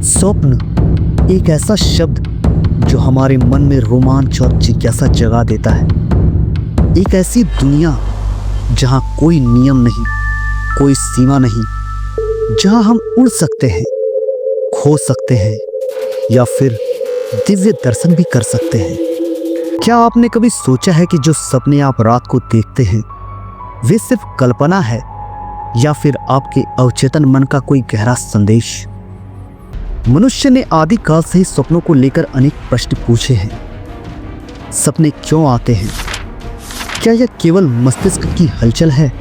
स्वप्न एक ऐसा शब्द जो हमारे मन में रोमांच और जिज्ञासा जगा देता है। एक ऐसी दुनिया जहां कोई नियम नहीं, कोई सीमा नहीं, जहां हम उड़ सकते हैं, खो सकते हैं या फिर दिव्य दर्शन भी कर सकते हैं। क्या आपने कभी सोचा है कि जो सपने आप रात को देखते हैं वे सिर्फ कल्पना है या फिर आपके अवचेतन मन का कोई गहरा संदेश? मनुष्य ने आदि काल से ही सपनों को लेकर अनेक प्रश्न पूछे हैं। सपने क्यों आते हैं? क्या यह केवल मस्तिष्क की हलचल है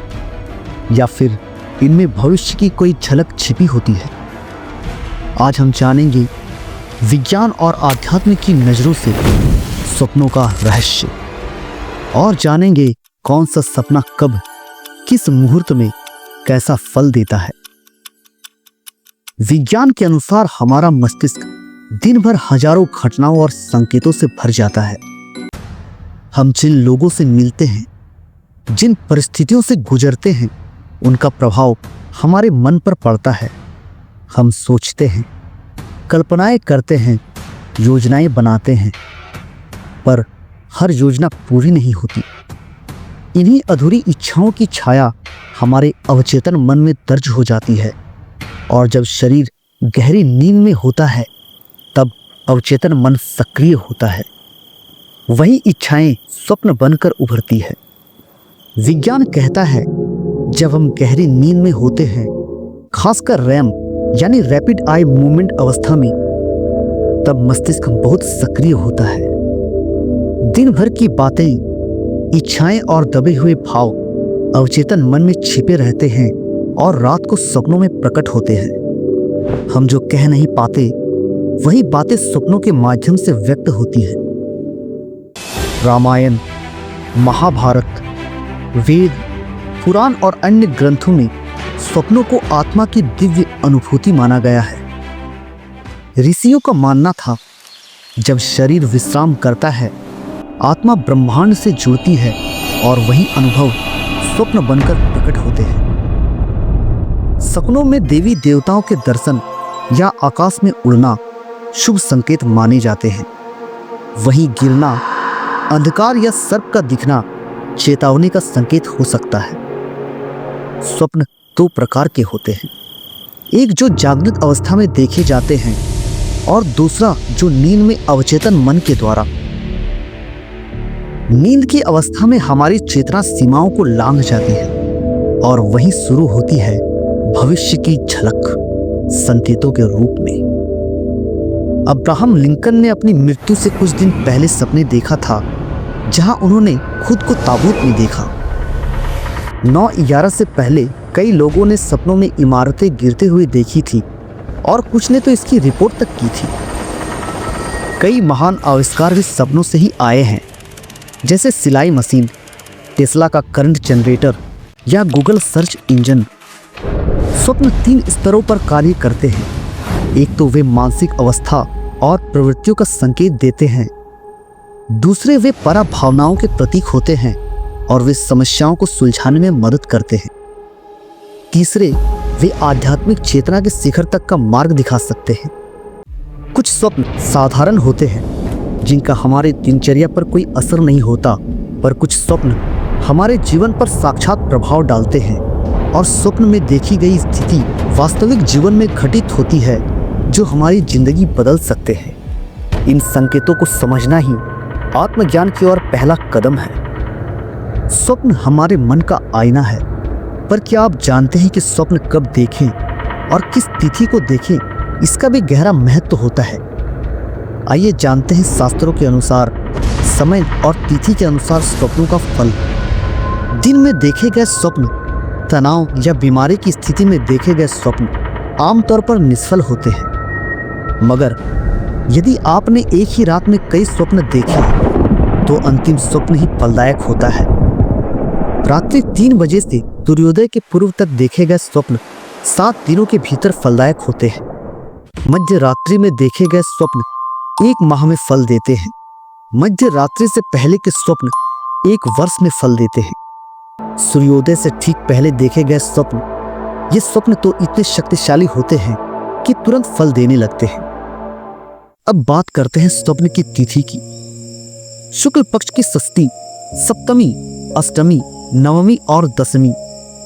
या फिर इनमें भविष्य की कोई झलक छिपी होती है? आज हम जानेंगे विज्ञान और आध्यात्म की नजरों से सपनों का रहस्य और जानेंगे कौन सा सपना कब, किस मुहूर्त में कैसा फल देता है। विज्ञान के अनुसार हमारा मस्तिष्क दिन भर हजारों घटनाओं और संकेतों से भर जाता है। हम जिन लोगों से मिलते हैं, जिन परिस्थितियों से गुजरते हैं, उनका प्रभाव हमारे मन पर पड़ता है। हम सोचते हैं, कल्पनाएं करते हैं, योजनाएं बनाते हैं, पर हर योजना पूरी नहीं होती। इन्हीं अधूरी इच्छाओं की छाया हमारे अवचेतन मन में दर्ज हो जाती है और जब शरीर गहरी नींद में होता है तब अवचेतन मन सक्रिय होता है। वही इच्छाएं स्वप्न बनकर उभरती है। विज्ञान कहता है जब हम गहरी नींद में होते हैं, खासकर रैम यानी रैपिड आई मूवमेंट अवस्था में, तब मस्तिष्क बहुत सक्रिय होता है। दिन भर की बातें, इच्छाएं और दबे हुए भाव अवचेतन मन में छिपे रहते हैं और रात को सपनों में प्रकट होते हैं। हम जो कह नहीं पाते वही बातें सपनों के माध्यम से व्यक्त होती हैं। रामायण, महाभारत, वेद, पुराण और अन्य ग्रंथों में सपनों को आत्मा की दिव्य अनुभूति माना गया है। ऋषियों का मानना था जब शरीर विश्राम करता है, आत्मा ब्रह्मांड से जुड़ती है और वही अनुभव स्वप्न बनकर प्रकट होते हैं। सपनों में देवी देवताओं के दर्शन या आकाश में उड़ना शुभ संकेत माने जाते हैं। वहीं गिरना, अंधकार या सर्प का दिखना चेतावनी का संकेत हो सकता है। स्वप्न दो प्रकार के होते हैं, एक जो जागृत अवस्था में देखे जाते हैं और दूसरा जो नींद में अवचेतन मन के द्वारा। नींद की अवस्था में हमारी चेतना सीमाओं को लांघ जाती है और वहीं शुरू होती है भविष्य की झलक संकेतों के रूप में। अब्राहम लिंकन ने अपनी मृत्यु से कुछ दिन पहले सपने देखा था जहां उन्होंने खुद को ताबूत में देखा। 9/11 से पहले कई लोगों ने सपनों में इमारतें गिरते हुए देखी थी और कुछ ने तो इसकी रिपोर्ट तक की थी। कई महान आविष्कार भी सपनों से ही आए हैं, जैसे सिलाई मशीन, टेस्ला का करंट जनरेटर या गूगल सर्च इंजन। स्वप्न 3 स्तरों पर कार्य करते हैं। एक तो वे मानसिक अवस्था और प्रवृत्तियों का संकेत देते हैं, दूसरे वे पराभावनाओं के प्रतीक होते हैं और वे समस्याओं को सुलझाने में मदद करते हैं, तीसरे वे आध्यात्मिक चेतना के शिखर तक का मार्ग दिखा सकते हैं। कुछ स्वप्न साधारण होते हैं जिनका हमारे दिनचर्या पर कोई असर नहीं होता, पर कुछ स्वप्न हमारे जीवन पर साक्षात प्रभाव डालते हैं और स्वप्न में देखी गई स्थिति वास्तविक जीवन में घटित होती है जो हमारी जिंदगी बदल सकते हैं। इन संकेतों को समझना ही आत्मज्ञान की ओर पहला कदम है। स्वप्न हमारे मन का आईना है, पर क्या आप जानते हैं कि स्वप्न कब देखें और किस तिथि को देखें, इसका भी गहरा महत्व होता है। आइए जानते हैं शास्त्रों के अनुसार समय और तिथि के अनुसार स्वप्नों का फल। दिन में देखे गए स्वप्न, तनाव या बीमारी की स्थिति में देखे गए स्वप्न आमतौर पर निष्फल होते हैं, मगर यदि आपने एक ही रात में कई स्वप्न देखे तो अंतिम स्वप्न ही फलदायक होता है। रात्रि 3 बजे से सूर्योदय के पूर्व तक देखे गए स्वप्न 7 दिनों के भीतर फलदायक होते हैं। मध्य रात्रि में देखे गए स्वप्न 1 माह में फल देते हैं। मध्य रात्रि से पहले के स्वप्न 1 वर्ष में फल देते हैं। सूर्योदय से ठीक पहले देखे गए स्वप्न, ये स्वप्न तो इतने शक्तिशाली होते हैं कि तुरंत फल देने लगते हैं। अब बात करते हैं स्वप्न की तिथि की। शुक्ल पक्ष की षष्ठी, सप्तमी, अष्टमी, नवमी और दशमी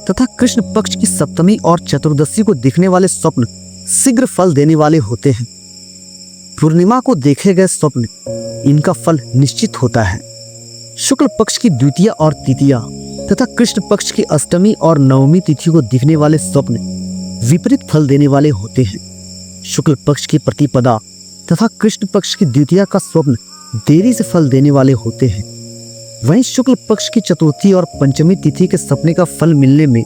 तथा कृष्ण पक्ष की सप्तमी और चतुर्दशी को दिखने वाले स्वप्न शीघ्र फल देने वाले होते हैं। पूर्णिमा को देखे गए स्वप्न, इनका फल निश्चित होता है। शुक्ल पक्ष की द्वितीया और तृतीया तथा कृष्ण पक्ष की अष्टमी और नवमी तिथि को दिखने वाले स्वप्न विपरीत फल देने वाले होते हैं। शुक्ल पक्ष की प्रतिपदा तथा कृष्ण पक्ष की द्वितीया का स्वप्न देरी से फल देने वाले होते हैं। वहीं शुक्ल पक्ष की चतुर्थी और पंचमी तिथि के सपने का फल मिलने में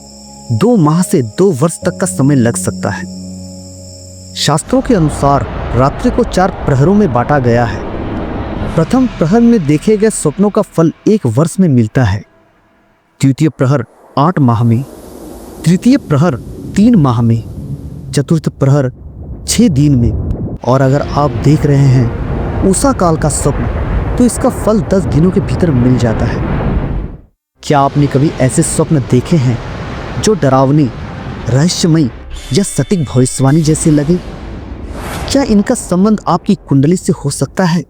2 माह से 2 वर्ष तक का समय लग सकता है। शास्त्रों के अनुसार रात्रि को 4 प्रहरों में बांटा गया है। प्रथम प्रहर में देखे गए स्वप्नों का फल 1 वर्ष में मिलता है। द्वितीय प्रहर 8 माह में, तृतीय प्रहर 3 माह में, चतुर्थ प्रहर 6 दिन में, और अगर आप देख रहे हैं उषा काल का स्वप्न तो इसका फल 10 दिनों के भीतर मिल जाता है। क्या आपने कभी ऐसे स्वप्न देखे हैं जो डरावनी, रहस्यमयी या सटीक भविष्यवाणी जैसे लगे? क्या इनका संबंध आपकी कुंडली से हो सकता है?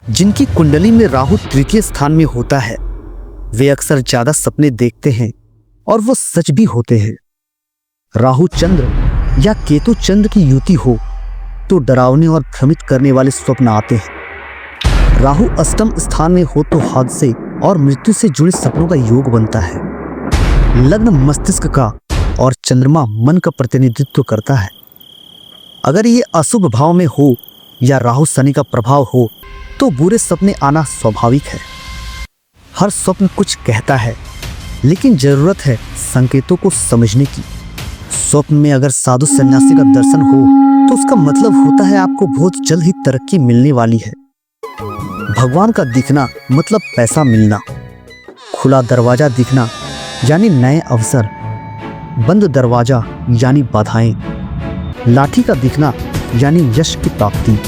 जिनकी कुंडली में राहु तृतीय स्थान में होता है वे अक्सर ज्यादा सपने देखते हैं और वो सच भी होते हैं। राहु चंद्र या केतु चंद्र की युति हो तो डरावने और भ्रमित करने वाले स्वप्न आते हैं। राहु अष्टम स्थान में हो तो हादसे और मृत्यु से जुड़े सपनों का योग बनता है। लग्न मस्तिष्क का और चंद्रमा मन का प्रतिनिधित्व करता है। अगर ये अशुभ भाव में हो या राहु शनि का प्रभाव हो तो बुरे सपने आना स्वाभाविक है। हर स्वप्न कुछ कहता है, लेकिन जरूरत है संकेतों को समझने की। स्वप्न में अगर साधु सन्यासी का दर्शन हो तो उसका मतलब होता है आपको बहुत जल्द ही तरक्की मिलने वाली है। भगवान का दिखना मतलब पैसा मिलना। खुला दरवाजा दिखना यानी नए अवसर, बंद दरवाजा यानी बाधाएं। लाठी का दिखना यानी यश की प्राप्ति।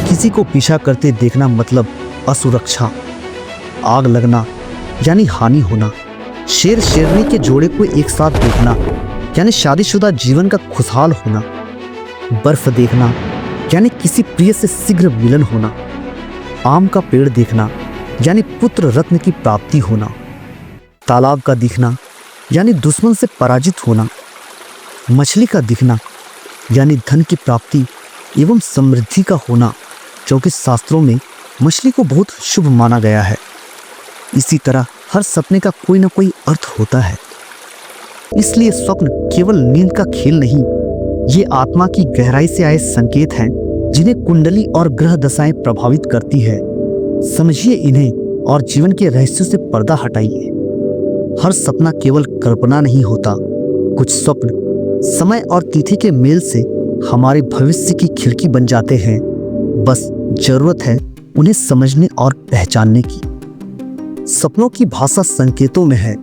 किसी को पीछा करते देखना मतलब असुरक्षा। आग लगना यानी हानि होना। शेर शेरनी के जोड़े को एक साथ देखना यानी शादीशुदा जीवन का खुशहाल होना। बर्फ देखना यानी किसी प्रिय से शीघ्र मिलन होना। आम का पेड़ देखना यानी पुत्र रत्न की प्राप्ति होना। तालाब का दिखना यानी दुश्मन से पराजित होना। मछली का दिखना यानी धन की प्राप्ति एवं समृद्धि का होना, क्योंकि शास्त्रों में मछली को बहुत शुभ माना गया है। इसी तरह हर सपने का कोई ना कोई अर्थ होता है। इसलिए स्वप्न केवल नींद का खेल नहीं, ये आत्मा की गहराई से आए संकेत हैं जिन्हें कुंडली और ग्रह दशाएं प्रभावित करती है। समझिए इन्हें और जीवन के रहस्यों से पर्दा हटाइए। हर सपना केवल कल्पना नहीं होता। कुछ स्वप्न समय और तिथि के मेल से हमारे भविष्य की खिड़की बन जाते हैं। बस जरूरत है उन्हें समझने और पहचानने की। सपनों की भाषा संकेतों में है।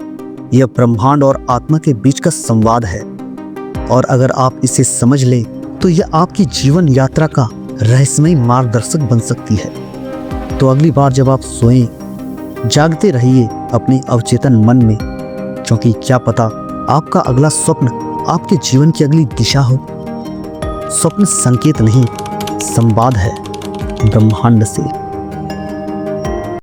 यह ब्रह्मांड और आत्मा के बीच का संवाद है, और अगर आप इसे समझ लें तो यह आपकी जीवन यात्रा का रहस्यमय मार्गदर्शक बन सकती है। तो अगली बार जब आप सोएं, जागते रहिए अपने अवचेतन मन में, क्योंकि क्या पता आपका अगला स्वप्न आपके जीवन की अगली दिशा हो। स्वप्न संकेत नहीं, संवाद है ब्रह्मांड से।